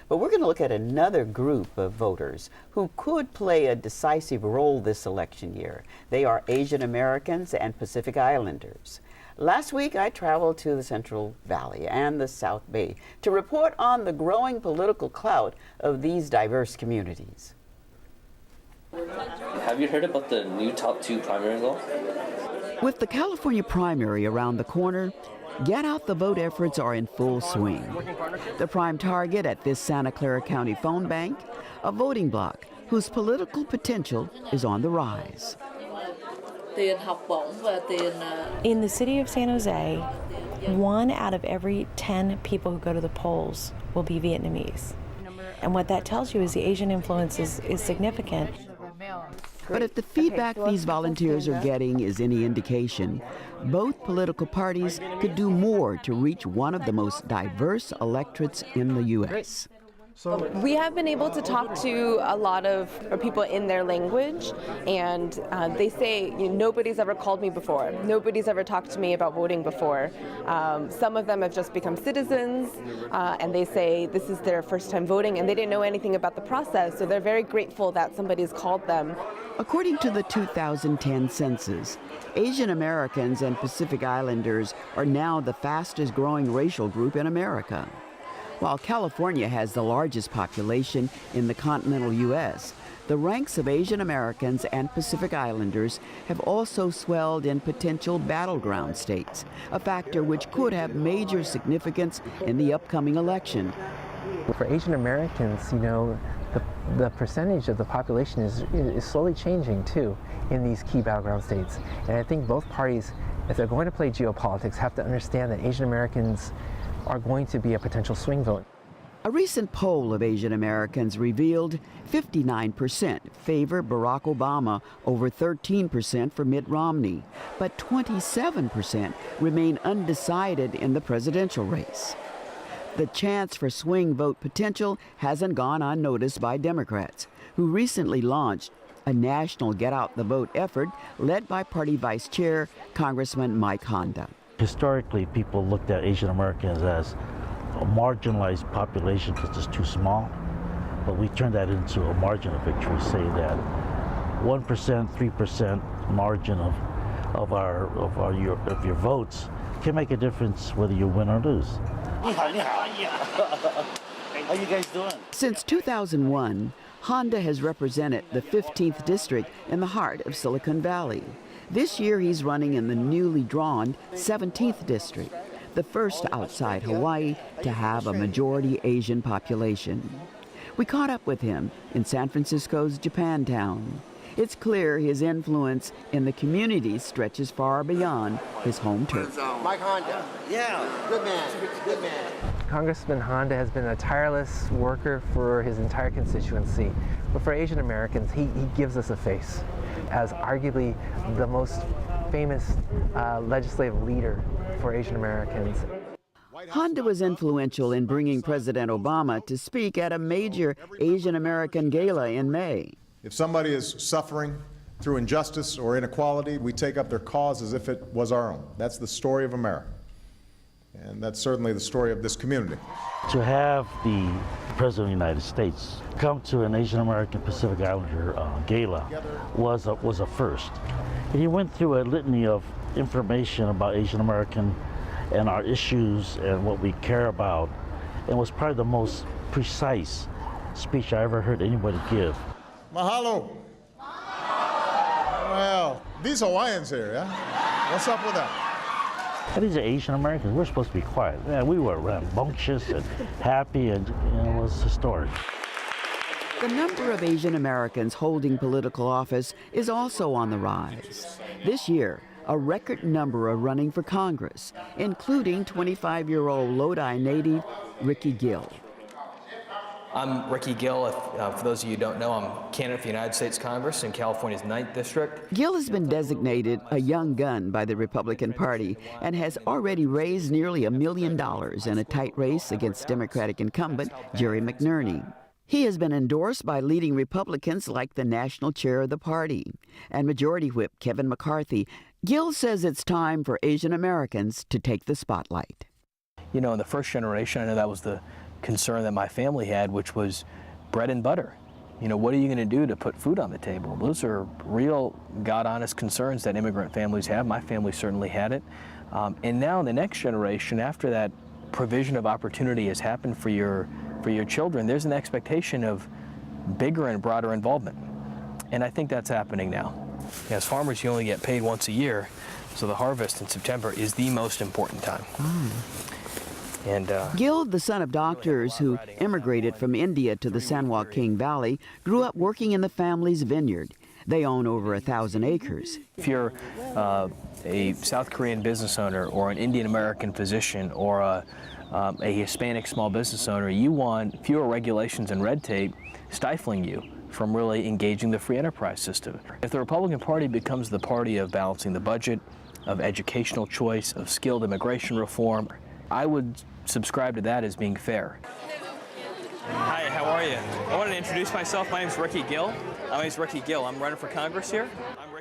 But we're going to look at another group of voters who could play a decisive role this election year. They are Asian Americans and Pacific Islanders. Last week, I traveled to the Central Valley and the South Bay to report on the growing political clout of these diverse communities. Have you heard about the new top 2 primary law? With the California primary around the corner, get out the vote efforts are in full swing. The prime target at this Santa Clara County phone bank, a voting bloc whose political potential is on the rise. In the city of San Jose, 1 out of every 10 people who go to the polls will be Vietnamese. And what that tells you is the Asian influence is significant. But if the feedback these volunteers are getting is any indication, both political parties could do more to reach one of the most diverse electorates in the U.S. We have been able to talk to a lot of people in their language, and they say, nobody's ever called me before. Nobody's ever talked to me about voting before. Some of them have just become citizens, and they say this is their first time voting, and they didn't know anything about the process, so they're very grateful that somebody's called them. According to the 2010 census, Asian Americans and Pacific Islanders are now the fastest growing racial group in America. While California has the largest population in the continental U.S., the ranks of Asian Americans and Pacific Islanders have also swelled in potential battleground states, a factor which could have major significance in the upcoming election. For Asian Americans, the percentage of the population is slowly changing too in these key battleground states. And I think both parties, if they're going to play geopolitics, have to understand that Asian Americans are going to be a potential swing vote. A recent poll of Asian Americans revealed 59% favor Barack Obama over 13% for Mitt Romney, but 27% remain undecided in the presidential race. The chance for swing vote potential hasn't gone unnoticed by Democrats, who recently launched a national Get Out the Vote effort led by Party Vice Chair Congressman Mike Honda. Historically, people looked at Asian Americans as a marginalized population because it's too small, but we turned that into a margin of victory, say that 1%, 3% margin of your votes can make a difference whether you win or lose. How you guys doing? Since 2001, Honda has represented the 15th district in the heart of Silicon Valley. This year he's running in the newly drawn 17th district, the first outside Hawaii to have a majority Asian population. We caught up with him in San Francisco's Japantown. It's clear his influence in the community stretches far beyond his home turf. Mike Honda. Yeah. Good man. Good man. Congressman Honda has been a tireless worker for his entire constituency, but for Asian Americans, he gives us a face as arguably the most famous legislative leader for Asian Americans. Honda was influential in bringing President Obama to speak at a major Asian American gala in May. If somebody is suffering through injustice or inequality, we take up their cause as if it was our own. That's the story of America. And that's certainly the story of this community. To have the President of the United States come to an Asian American Pacific Islander gala was a first. And he went through a litany of information about Asian American and our issues and what we care about, and was probably the most precise speech I ever heard anybody give. Mahalo. Well, these Hawaiians here, yeah? What's up with that? And these are Asian Americans. We're supposed to be quiet. Man, we were rambunctious and happy, and it was historic. The number of Asian Americans holding political office is also on the rise. This year, a record number are running for Congress, including 25-year-old Lodi native Rickey Gil. I'm Rickey Gil. For those of you who don't know, I'm candidate for the United States Congress in California's 9th District. Gil has been designated a young gun by the Republican Party and has already raised nearly $1 million in a tight race against Democratic incumbent Jerry McNerney. He has been endorsed by leading Republicans like the national chair of the party and Majority Whip Kevin McCarthy. Gill says it's time for Asian Americans to take the spotlight. You know, in the first generation, I know that was the concern that my family had, which was bread and butter. What are you going to do to put food on the table? Those are real, God-honest concerns that immigrant families have. My family certainly had it. And now in the next generation, after that provision of opportunity has happened for your children, there's an expectation of bigger and broader involvement. And I think that's happening now. As farmers, you only get paid once a year, so the harvest in September is the most important time. And Gill, the son of doctors who immigrated from India to the San Joaquin Valley, grew up working in the family's vineyard. They own over 1,000 acres. if you're a South Korean business owner or an Indian American physician or a Hispanic small business owner, you want fewer regulations and red tape stifling you from really engaging the free enterprise system. If the Republican Party becomes the party of balancing the budget, of educational choice, of skilled immigration reform, I would subscribe to that as being fair. Hi, how are you? I wanted to introduce myself. My name is Rickey Gil. My name is Rickey Gil. I'm running for Congress here.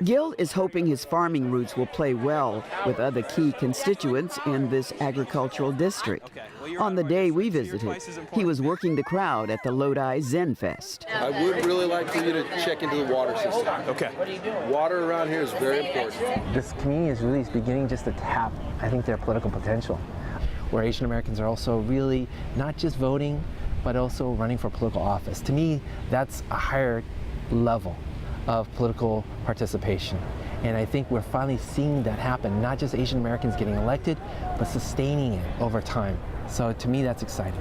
Gill is hoping his farming roots will play well with other key constituents in this agricultural district. On the day we visited, he was working the crowd at the Lodi Zen Fest. I would really like for you to check into the water system. Okay. Water around here is very important. This community is really beginning just to tap, I think, their political potential, where Asian Americans are also really not just voting, but also running for political office. To me, that's a higher level of political participation. And I think we're finally seeing that happen, not just Asian Americans getting elected, but sustaining it over time. So to me, that's exciting.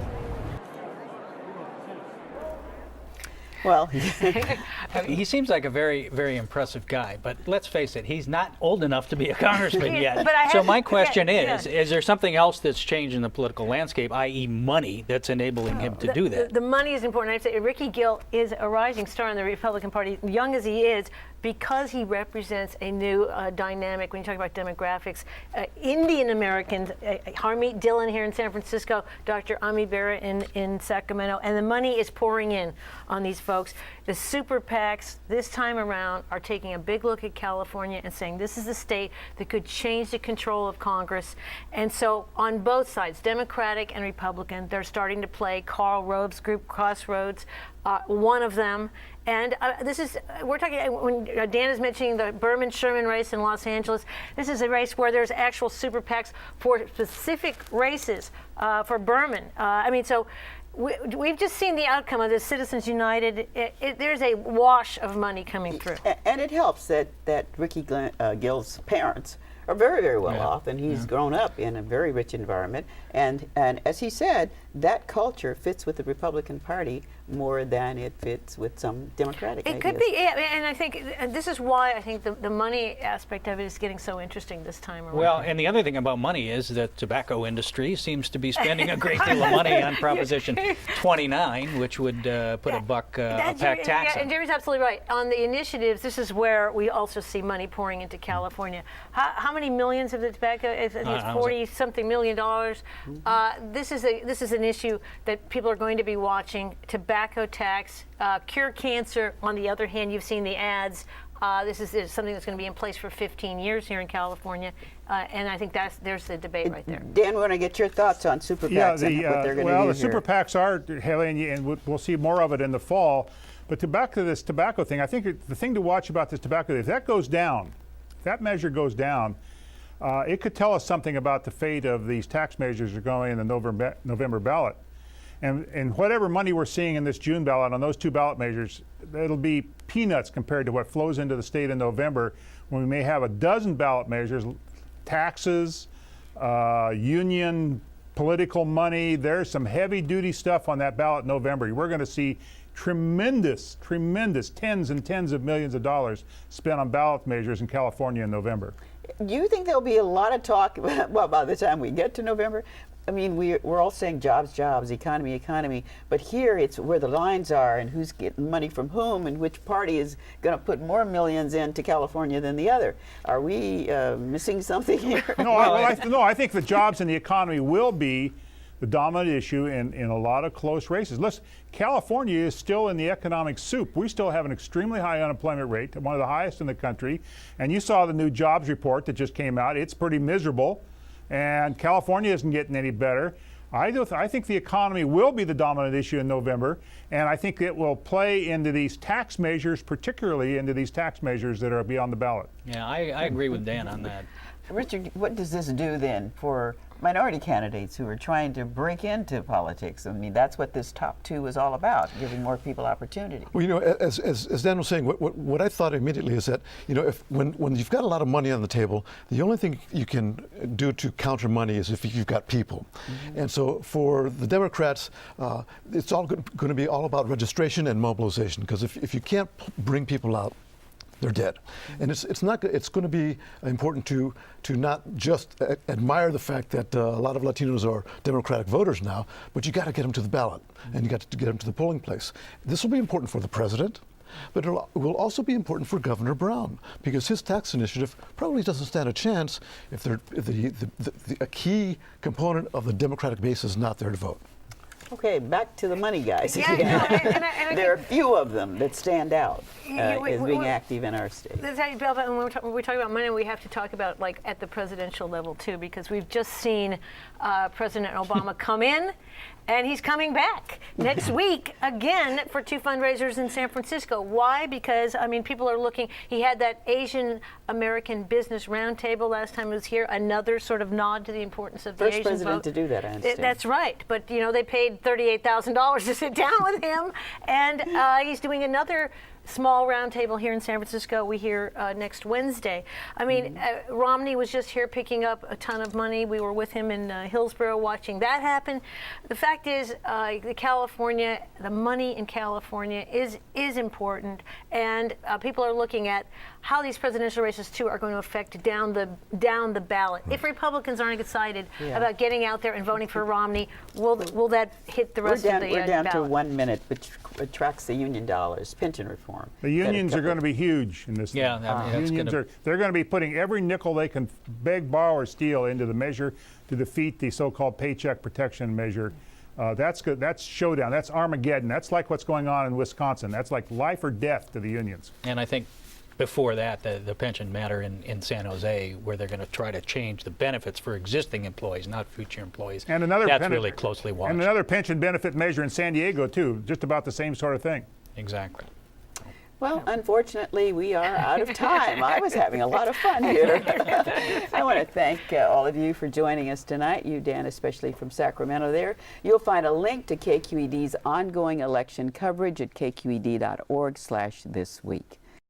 Well, he seems like a very, very impressive guy, but let's face it, he's not old enough to be a congressman yet. So my question is there something else that's changed in the political landscape, i.e. money, that's enabling him to do that? The money is important. I'd say Rickey Gil is a rising star in the Republican Party, young as he is, because he represents a new dynamic when you talk about demographics. Indian Americans, Harmeet Dillon here in San Francisco, Dr. Ami Bera in Sacramento, and the money is pouring in on these folks. The super PACs this time around are taking a big look at California and saying this is a state that could change the control of Congress. And so on both sides, Democratic and Republican, they're starting to play. Karl Rove's group, Crossroads, one of them. And we're talking, when Dan is mentioning the Berman-Sherman race in Los Angeles, this is a race where there's actual super PACs for specific races for Berman. So we've just seen the outcome of the Citizens United. There's a wash of money coming through. And it helps that Rickey Gill's parents are very, very well off, and he's grown up in a very rich environment. And as he said, that culture fits with the Republican Party more than it fits with some Democratic ideas. It could be, and I think this is why I think the money aspect of it is getting so interesting this time around. Well, and the other thing about money is the tobacco industry seems to be spending a great deal of money on Proposition 29, which would put a buck a pack tax on. And Jerry's absolutely right. On the initiatives, this is where we also see money pouring into California. How many millions of the tobacco? I think it's $40-something million. This is an issue that people are going to be watching. Tobacco tax, cure cancer. On the other hand, you've seen the ads. This is something that's going to be in place for 15 years here in California, and I think there's the debate right there. Dan, we want to get your thoughts on super PACs and what they're going to do the super PACs are heavy, and we'll see more of it in the fall. But back to this tobacco thing, I think the thing to watch about this tobacco, if that goes down, if that measure goes down, it could tell us something about the fate of these tax measures that are going in the November ballot. And whatever money we're seeing in this June ballot on those two ballot measures, it'll be peanuts compared to what flows into the state in November, when we may have a dozen ballot measures, taxes, union, political money. There's some heavy duty stuff on that ballot in November. We're going to see tremendous tens and tens of millions of dollars spent on ballot measures in California in November. Do you think there'll be a lot of talk, well, by the time we get to November? I mean, we're all saying jobs, economy, but here it's where the lines are and who's getting money from whom and which party is going to put more millions into California than the other. Are we missing something here? No, I think the jobs and the economy will be the dominant issue in a lot of close races. Listen, California is still in the economic soup. We still have an extremely high unemployment rate, one of the highest in the country. And you saw the new jobs report that just came out. It's pretty miserable. And California isn't getting any better. I think the economy will be the dominant issue in November, and I think it will play into these tax measures, particularly into these tax measures that are beyond the ballot. Yeah, I agree with Dan on that. Richard, what does this do then for minority candidates who are trying to break into politics? I mean, that's what this top two is all about, giving more people opportunity. Well, you know, as Dan was saying, what I thought immediately is that, you know, when you've got a lot of money on the table, the only thing you can do to counter money is if you've got people. Mm-hmm. And so for the Democrats, it's all going to be all about registration and mobilization, because if you can't bring people out, they're dead. And it's going to be important to not just admire the fact that a lot of Latinos are Democratic voters now, but you got to get them to the ballot, and you got to get them to the polling place. This will be important for the president, but it will also be important for Governor Brown, because his tax initiative probably doesn't stand a chance if a key component of the Democratic base is not there to vote. Okay, back to the money guys. Yeah, no, there are a few of them that stand out as being active in our state. That's how you build it. When we talk about money, we have to talk about like at the presidential level too, because we've just seen President Obama come in, and he's coming back next week again for 2 fundraisers in San Francisco. Why? Because, I mean, people are looking. He had that Asian American Business Roundtable last time he was here, another sort of nod to the importance of the Asian vote. First president to do that, I understand. That's right. But, you know, they paid $38,000 to sit down with him, and he's doing another small roundtable here in San Francisco. We hear next Wednesday. I mean, Romney was just here picking up a ton of money. We were with him in Hillsborough watching that happen. The fact is, the money in California is important, and people are looking at how these presidential races too are going to affect down the ballot. If Republicans aren't excited about getting out there and voting for Romney, will that hit the rest of the ballot? We're down to 1 minute, which attracts the union dollars, pension reform. The unions are going to be huge in this. Yeah, they're going to be putting every nickel they can beg, borrow, or steal into the measure to defeat the so-called paycheck protection measure. That's good. That's showdown. That's Armageddon. That's like what's going on in Wisconsin. That's like life or death to the unions. And I think before that, the pension matter in San Jose, where they're going to try to change the benefits for existing employees, not future employees. And that's really closely watched. And another pension benefit measure in San Diego, too, just about the same sort of thing. Exactly. Well, unfortunately, we are out of time. I was having a lot of fun here. I want to thank all of you for joining us tonight, you, Dan, especially from Sacramento there. You'll find a link to KQED's ongoing election coverage at kqed.org/thisweek.